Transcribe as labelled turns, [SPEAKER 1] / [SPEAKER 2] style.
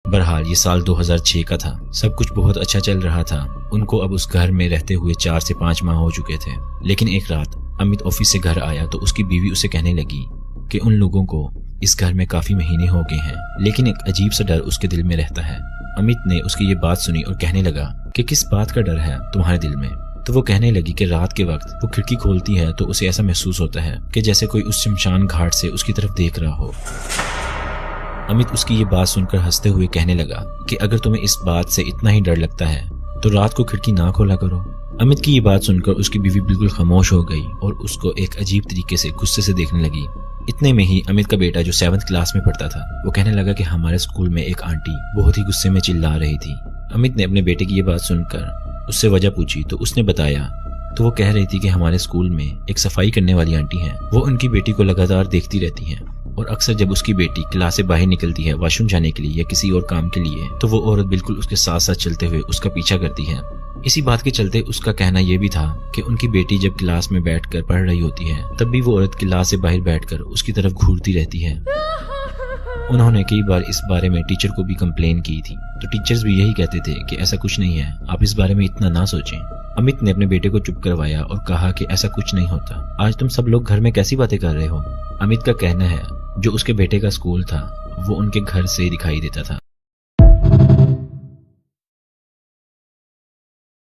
[SPEAKER 1] बहरहाल ये साल 2006 का था। सब कुछ बहुत अच्छा चल रहा था। उनको अब उस घर में रहते हुए 4 से 5 माह हो चुके थे। लेकिन एक रात अमित ऑफिस से घर आया तो उसकी बीवी उसे कहने लगी कि उन लोगों को इस घर में काफी महीने हो गए हैं, लेकिन एक अजीब सा डर उसके दिल में रहता है। अमित ने उसकी ये बात सुनी और कहने लगा कि किस बात का डर है तुम्हारे दिल में। तो वो कहने लगी कि रात के वक्त वो खिड़की खोलती है तो उसे ऐसा महसूस होता है कि जैसे कोई उस शमशान घाट से उसकी तरफ देख रहा हो। अमित उसकी ये बात सुनकर हंसते हुए कहने लगा कि अगर तुम्हें इस बात से इतना ही डर लगता है तो रात को खिड़की ना खोला करो। अमित की ये बात सुनकर उसकी बीवी बिल्कुल खामोश हो गई और उसको एक अजीब तरीके से गुस्से से देखने लगी। इतने में ही अमित का बेटा जो 7th क्लास में पढ़ता था वो कहने लगा कि हमारे स्कूल में एक आंटी बहुत ही गुस्से में चिल्ला रही थी। अमित ने अपने बेटे की ये बात सुनकर उससे वजह पूछी तो उसने बताया तो वो कह रही थी कि हमारे स्कूल में एक सफाई करने वाली आंटी हैं। वो उनकी बेटी को लगातार देखती रहती हैं और अक्सर जब उसकी बेटी क्लास से बाहर निकलती है वॉशरूम जाने के लिए या किसी और काम के लिए तो वो औरत बिल्कुल उसके साथ साथ चलते हुए उसका पीछा करती है। इसी बात के चलते उसका कहना यह भी था कि उनकी बेटी जब क्लास में बैठकर पढ़ रही होती है तब भी वो औरत क्लास से बाहर बैठकर उसकी तरफ घूरती रहती है। उन्होंने कई बार इस बारे में टीचर को भी कंप्लेन की थी तो टीचर्स भी यही कहते थे कि ऐसा कुछ नहीं है, आप इस बारे में इतना ना सोचें। अमित ने अपने बेटे को चुप करवाया और कहा कि ऐसा कुछ नहीं होता, आज तुम सब लोग घर में कैसी बातें कर रहे हो। अमित का कहना है जो उसके बेटे का स्कूल था वो उनके घर से दिखाई देता था।